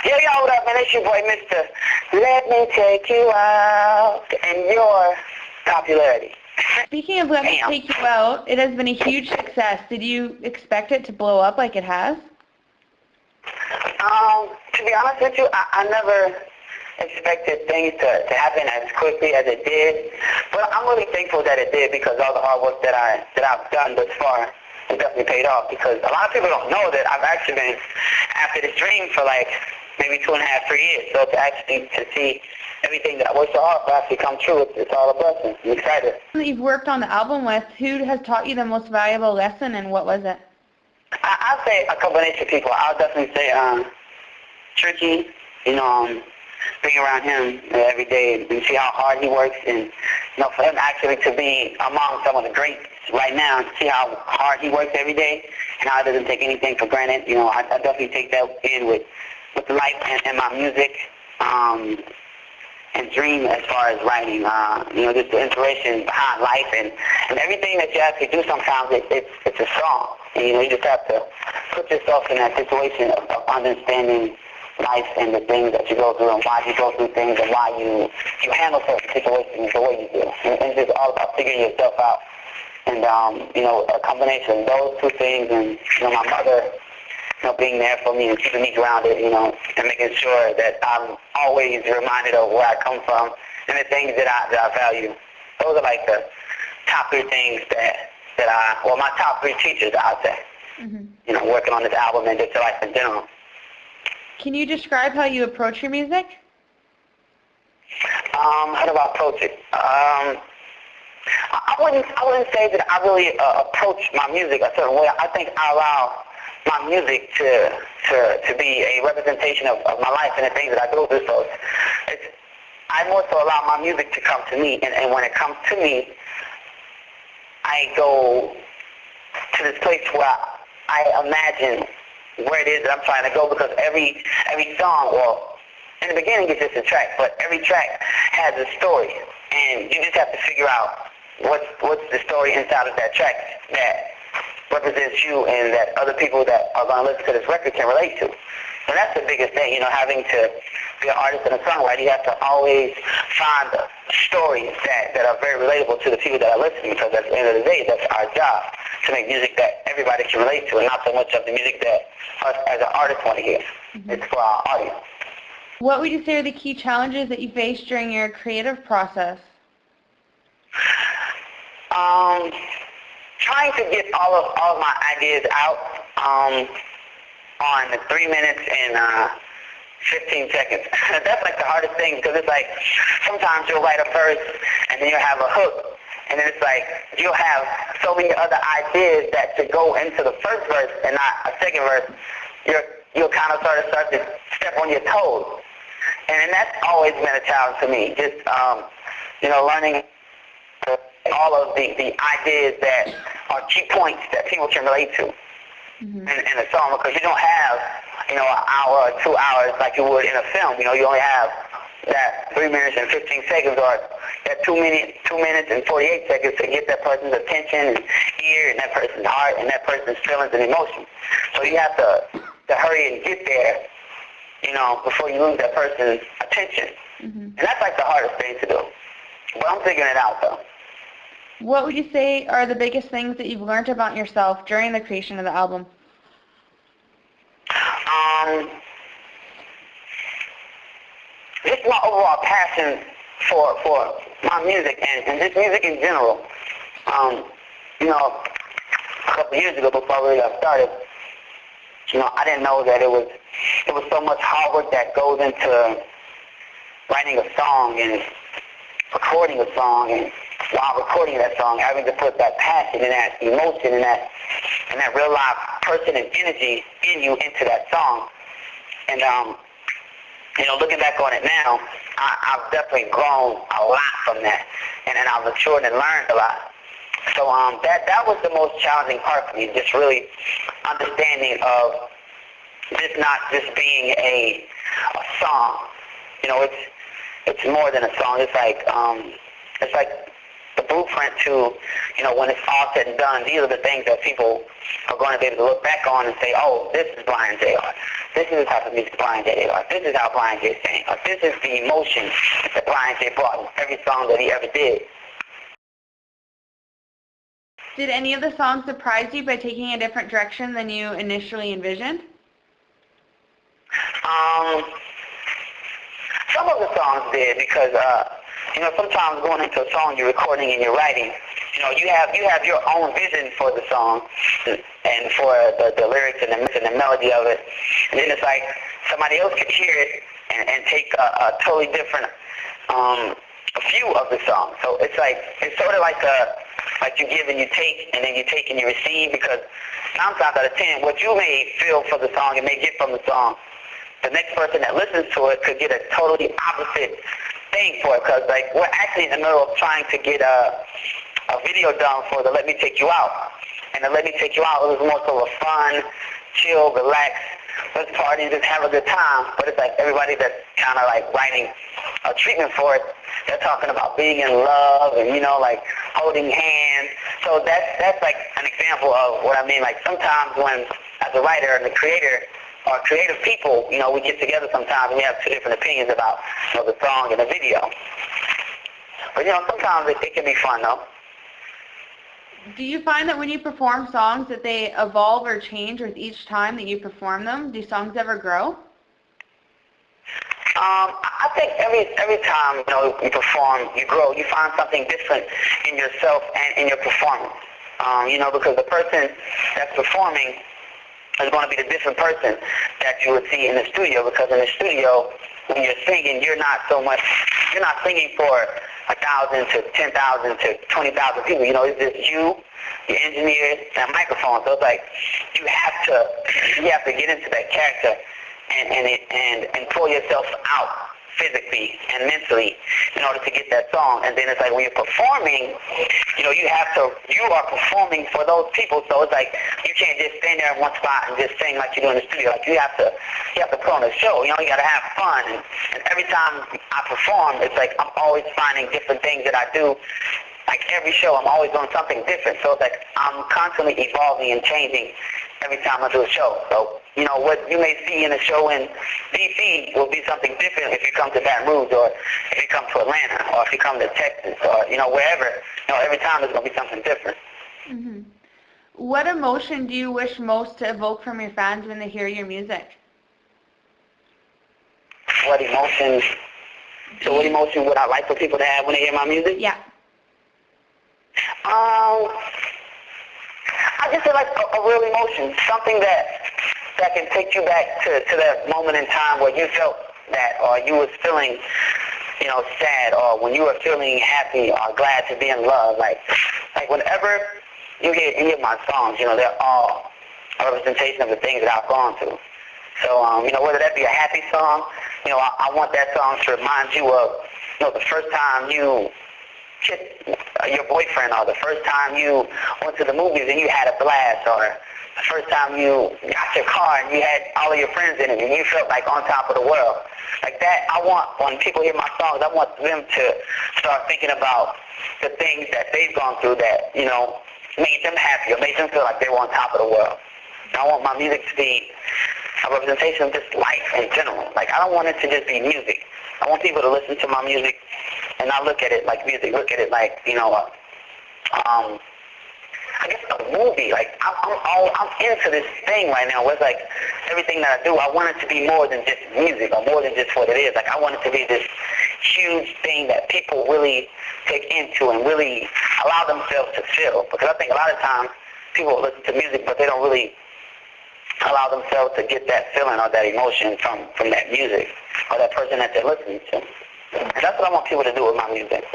Yo, yo, what up, man? It's your boy, Mr. Let Me Take You Out, and your popularity. Speaking of Let Me Damn. Take You Out, it has been a huge success. Did you expect it to blow up like it has? To be honest with you, I never expected things to happen as quickly as it did, but I'm really thankful that it did because all the hard work that I've done thus far has definitely paid off. Because a lot of people don't know that I've actually been after this dream for like maybe 2.5, 3 years. So to see everything that I worked so hard for actually come true, it's all a blessing. I'm excited. That you've worked on the album with, who has taught you the most valuable lesson, and what was it? I'd say a combination of people. I'll definitely say Tricky, being around him every day and see how hard he works, and for him actually to be among some of the greats right now and see how hard he works every day and how he doesn't take anything for granted. I definitely take that in with life and my music and dream as far as writing. Just the inspiration behind life and everything that you actually do. Sometimes it's a song, and you just have to put yourself in that situation of understanding life and the things that you go through and why you go through things and why you handle certain situations the way you do. And it's just all about figuring yourself out. And, a combination of those two things and, my mother, being there for me and keeping me grounded, and making sure that I'm always reminded of where I come from and the things that I value. Those are like the top 3 things my top 3 teachers, I'd say, working on this album and just life in general. Can you describe how you approach your music? How do I approach it? I wouldn't say that I really approach my music a certain way. I think I allow my music to be a representation of my life and the things that I go through. So I more so allow my music to come to me, and when it comes to me, I go to this place where I imagine where it is that I'm trying to go, because every song, well, in the beginning it's just a track, but every track has a story, and you just have to figure out what's the story inside of that track that represents you and that other people that are going to listen to this record can relate to. And that's the biggest thing, having to be an artist and a songwriter. You have to always find stories that are very relatable to the people that are listening, because at the end of the day, that's our job, to make music that everybody can relate to and not so much of the music that us as an artist want to hear. It's for our audience. What would you say are the key challenges that you faced during your creative process? Trying to get all of my ideas out on 3 minutes and 15 seconds. That's like the hardest thing, because it's like sometimes you'll write a verse and then you'll have a hook, and then it's like you'll have so many other ideas that to go into the first verse and not a second verse. You'll kind of start to step on your toes, and that's always been a challenge to me. Just learning all of the ideas that are key points that people can relate to in a song, because you don't have an hour or 2 hours like you would in a film. You only have that 3 minutes and 15 seconds, or that 2 minutes and 48 seconds to get that person's attention and ear and that person's heart and that person's feelings and emotions. So you have to hurry and get there, before you lose that person's attention. And that's like the hardest thing to do. But I'm figuring it out, though. What would you say are the biggest things that you've learned about yourself during the creation of the album? Just my overall passion for my music and just music in general. A couple years ago, before I really got started, I didn't know that it was so much hard work that goes into writing a song and recording a song, and while recording that song, having to put that passion and that emotion and that real life person and energy in you into that song. And looking back on it now, I've definitely grown a lot from that, and I've matured and learned a lot. So that was the most challenging part for me, just really understanding of this not just being a song. It's more than a song. It's like the the blueprint to, when it's all said and done, these are the things that people are going to be able to look back on and say, oh, this is Bryan J.R. This is the type of music Bryan J.R. This is how Bryan J. sang. Or this is the emotion that Bryan J. brought in every song that he ever did. Did any of the songs surprise you by taking a different direction than you initially envisioned? Some of the songs did because, sometimes going into a song you're recording and you're writing, you have your own vision for the song and for the lyrics and the melody of it. And then it's like somebody else could hear it and take a totally different view of the song. So it's sort of like you give and you take, and then you take and you receive, because 9 times out of 10, what you may feel for the song and may get from the song, the next person that listens to it could get a totally opposite thing for it, because we're actually in the middle of trying to get a video done for the Let Me Take You Out. And the Let Me Take You Out was more so a fun, chill, relax, let's party and just have a good time. But it's like everybody that's kind of writing a treatment for it, they're talking about being in love and, holding hands. So that's like an example of what I mean. Sometimes when, as a writer and a creator, or creative people, we get together sometimes and we have 2 different opinions about, the song and the video. But, sometimes it can be fun, though. Do you find that when you perform songs that they evolve or change with each time that you perform them? Do songs ever grow? I think every time, you perform, you grow. You find something different in yourself and in your performance. Because the person that's performing is going to be the different person that you would see in the studio, because in the studio, when you're singing, you're not singing for 1,000 to 10,000 to 20,000 people. It's just you, your engineers, and a microphone. So it's you have to get into that character and pull yourself out physically and mentally in order to get that song. And then it's when you're performing, you are performing for those people. So it's you can't just stand there in one spot and just sing like you do in the studio. You have to put on a show. You got to have fun. And every time I perform, it's I'm always finding different things that I do. Every show, I'm always doing something different. So it's I'm constantly evolving and changing every time I do a show. So, what you may see in a show in D.C. will be something different if you come to Baton Rouge, or if you come to Atlanta, or if you come to Texas, or, wherever. Every time there's going to be something different. Mm-hmm. What emotion do you wish most to evoke from your fans when they hear your music? What emotion would I like for people to have when they hear my music? Yeah. I just feel like a real emotion, something that can take you back to that moment in time where you felt that, or you was feeling, sad, or when you were feeling happy or glad to be in love. Whenever you hear any of my songs, they're all a representation of the things that I've gone through. So, whether that be a happy song, I want that song to remind you of, the first time you kissed your boyfriend, or the first time you went to the movies and you had a blast, or the first time you got your car and you had all of your friends in it and you felt like on top of the world. Like that, I want, when people hear my songs, I want them to start thinking about the things that they've gone through that, made them happy or made them feel like they were on top of the world. And I want my music to be a representation of just life in general. I don't want it to just be music. I want people to listen to my music and not look at it like music, look at it like, I guess a movie. I'm into this thing right now where it's everything that I do, I want it to be more than just music or more than just what it is. I want it to be this huge thing that people really take into and really allow themselves to feel. Because I think a lot of times people listen to music, but they don't really allow themselves to get that feeling or that emotion from that music or that person that they're listening to. And that's what I want people to do with my music.